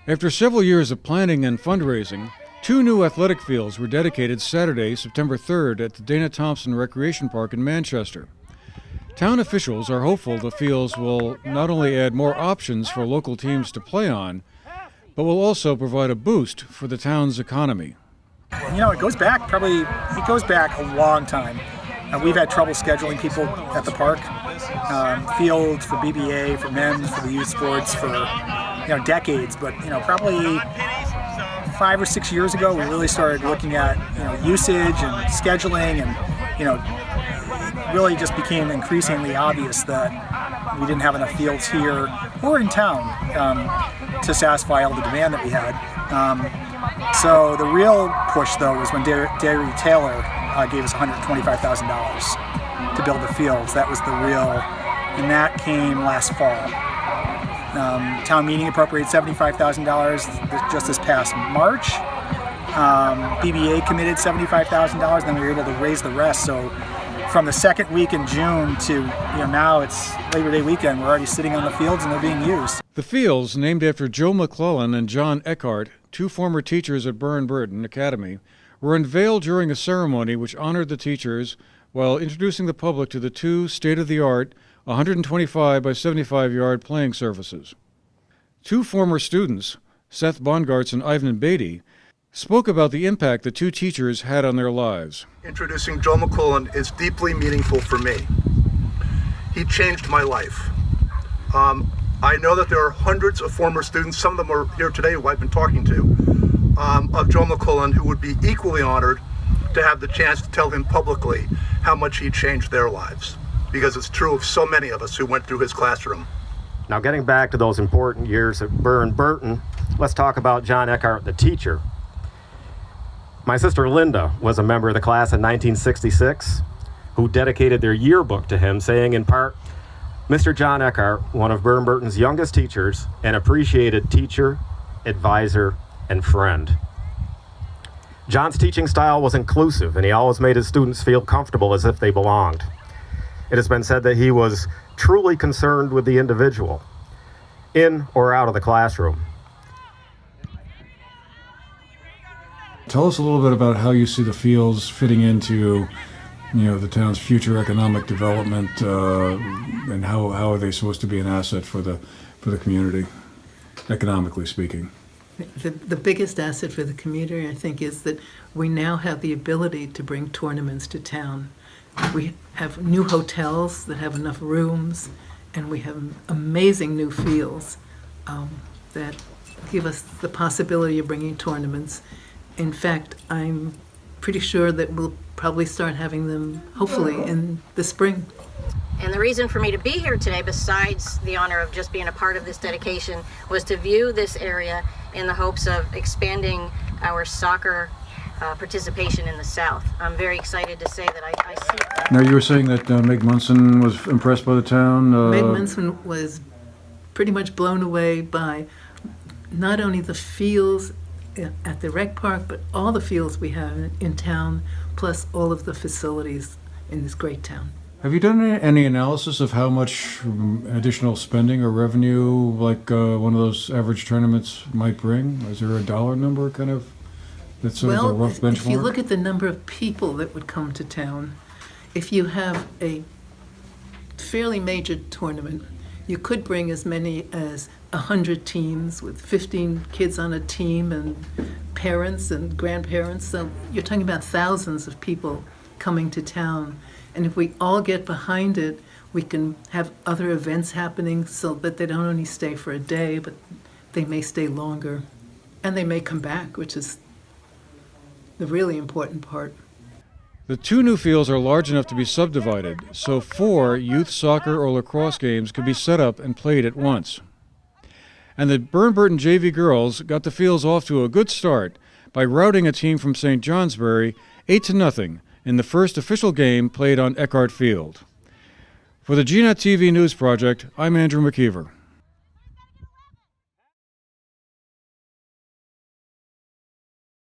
After several years of planning and fundraising, 2 new athletic fields were dedicated Saturday, September 3rd at the Dana Thompson Recreation Park in Manchester. Town officials are hopeful the fields will not only add more options for local teams to play on, but will also provide a boost for the town's economy. You know, it goes back a long time. We've had trouble scheduling people at the park. Fields for BBA, for men's, for the youth sports, for decades. But probably 5 or 6 years ago, we really started looking at usage and scheduling, and it really just became increasingly obvious that we didn't have enough fields here or in town to satisfy all the demand that we had. So the real push, though, was when Derry Taylor gave us $125,000 to build the fields. That was the real, and that came last fall. Town meeting appropriated $75,000 just this past March. BBA committed $75,000, and then we were able to raise the rest. So from the second week in June to now it's Labor Day weekend, we're already sitting on the fields and they're being used. The fields, named after Joe McClellan and John Eckhart, 2 former teachers at Burn Burton Academy, were unveiled during a ceremony which honored the teachers while introducing the public to the 2 state-of-the-art 125 by 75-yard playing surfaces. 2 former students, Seth Bongartz and Ivan Beatty, spoke about the impact the 2 teachers had on their lives. Introducing Joe McClellan is deeply meaningful for me. He changed my life. I know that there are hundreds of former students, some of them are here today who I've been talking to, of Joe McClellan, who would be equally honored to have the chance to tell him publicly how much he changed their lives, because it's true of so many of us who went through his classroom. Now, getting back to those important years at Burn Burton, let's talk about John Eckhart, the teacher. My sister Linda was a member of the class in 1966 who dedicated their yearbook to him, saying in part, "Mr. John Eckhart, one of Burn Burton's youngest teachers, an appreciated teacher, advisor, and friend." John's teaching style was inclusive, and he always made his students feel comfortable as if they belonged. It has been said that he was truly concerned with the individual, in or out of the classroom. Tell us a little bit about how you see the fields fitting into the town's future economic development, and how are they supposed to be an asset for the community, economically speaking? The biggest asset for the community, I think, is that we now have the ability to bring tournaments to town. We have new hotels that have enough rooms, and we have amazing new fields that give us the possibility of bringing tournaments. In fact, I'm pretty sure that we'll probably start having them, hopefully, in the spring. And the reason for me to be here today, besides the honor of just being a part of this dedication, was to view this area in the hopes of expanding our soccer participation in the South. I'm very excited to say that I see that. Now, you were saying that Meg Munson was impressed by the town? Meg Munson was pretty much blown away by not only the fields at the rec park, but all the fields we have in town, plus all of the facilities in this great town. Have you done any analysis of how much additional spending or revenue, like one of those average tournaments, might bring? Is there a dollar number kind of that's sort of a rough benchmark? If you look at the number of people that would come to town, if you have a fairly major tournament, you could bring as many as 100 teams with 15 kids on a team and parents and grandparents. So you're talking about thousands of people coming to town. And if we all get behind it, we can have other events happening so that they don't only stay for a day, but they may stay longer. And they may come back, which is the really important part. The 2 new fields are large enough to be subdivided, so 4 youth soccer or lacrosse games could be set up and played at once. And the Burn Burton JV girls got the fields off to a good start by routing a team from St. Johnsbury 8-0 in the first official game played on Eckhart Field. For the GNET TV News Project, I'm Andrew McKeever.